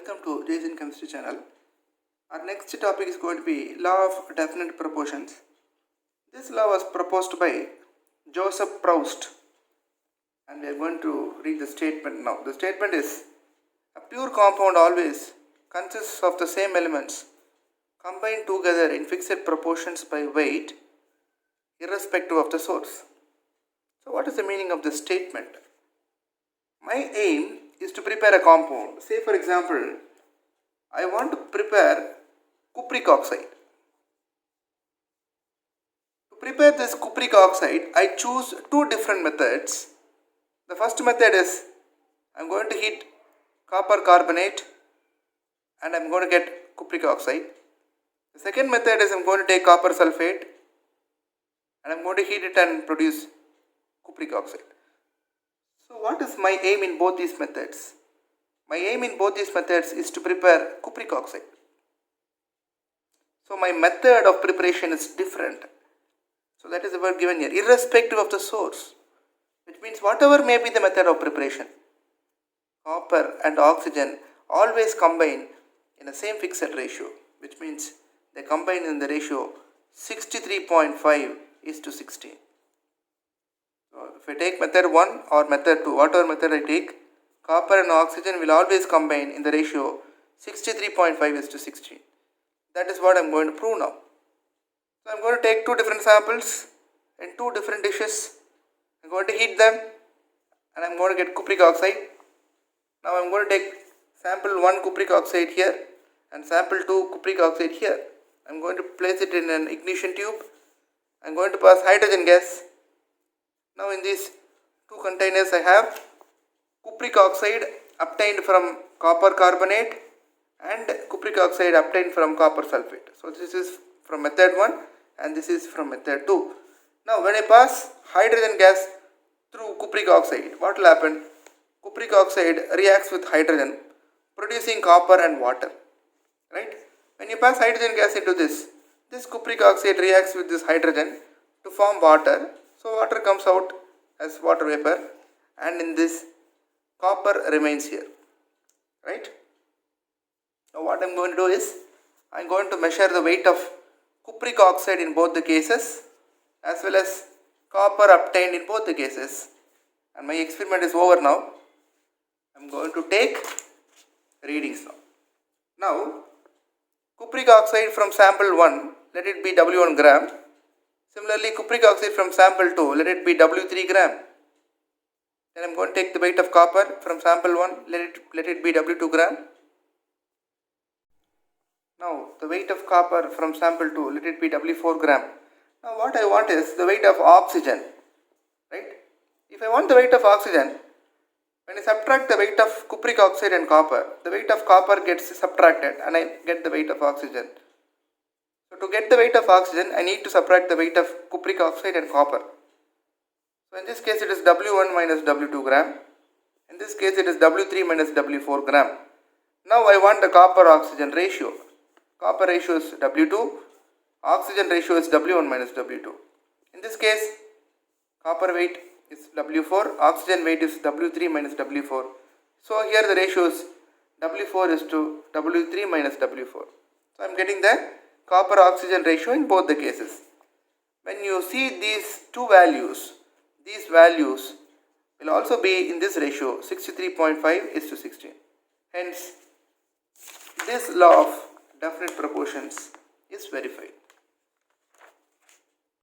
Welcome to Jason Chemistry channel. Our next topic is going to be law of definite proportions. This law was proposed by Joseph Proust, and we are going to read the statement now. The statement is: a pure compound always consists of the same elements combined together in fixed proportions by weight, irrespective of the source. So, what is the meaning of this statement? My aim is to prepare a compound. Say, for example, I want to prepare cupric oxide. To prepare this cupric oxide, I choose two different methods. The first method is I am going to heat copper carbonate and I am going to get cupric oxide. The second method is I am going to take copper sulfate and I am going to heat it and produce cupric oxide. So what is my aim in both these methods? My aim in both these methods is to prepare cupric oxide. So my method of preparation is different. So that is the word given here, irrespective of the source, which means whatever may be the method of preparation, copper and oxygen always combine in the same fixed ratio, which means they combine in the ratio 63.5:16. So if I take method 1 or method 2, whatever method I take, copper and oxygen will always combine in the ratio 63.5:16. That is what I am going to prove now. So I am going to take two different samples in two different dishes. I am going to heat them and I am going to get cupric oxide. Now I am going to take sample 1 cupric oxide here and sample 2 cupric oxide here. I am going to place it in an ignition tube. I am going to pass hydrogen gas. Now in these two containers I have cupric oxide obtained from copper carbonate and cupric oxide obtained from copper sulfate. So this is from method 1 and this is from method 2. Now when I pass hydrogen gas through cupric oxide, what will happen? Cupric oxide reacts with hydrogen, producing copper and water. Right? When you pass hydrogen gas into this cupric oxide reacts with this hydrogen to form water. So water comes out as water vapor and in this copper remains here. Right? Now what I am going to do is I am going to measure the weight of cupric oxide in both the cases as well as copper obtained in both the cases, and my experiment is over now. I am going to take readings now. Now cupric oxide from sample 1, let it be W1 gram. Similarly, cupric oxide from sample 2, let it be W3 gram. Then I am going to take the weight of copper from sample 1, let it be W2 gram. Now the weight of copper from sample 2, let it be W4 gram. Now what I want is the weight of oxygen, right? If I want the weight of oxygen, when I subtract the weight of cupric oxide and copper, the weight of copper gets subtracted and I get the weight of oxygen. So to get the weight of oxygen, I need to subtract the weight of cupric oxide and copper. So in this case it is W1 minus W2 gram. In this case it is W3 minus W4 gram. Now I want the copper oxygen ratio. Copper ratio is W2, oxygen ratio is W1 minus W2. In this case, copper weight is W4, oxygen weight is W3 minus W4. So here the ratio is W4 is to W3 minus W4. So I am getting the copper oxygen ratio in both the cases. When you see these two values, these values will also be in this ratio 63.5:16. Hence, this law of definite proportions is verified.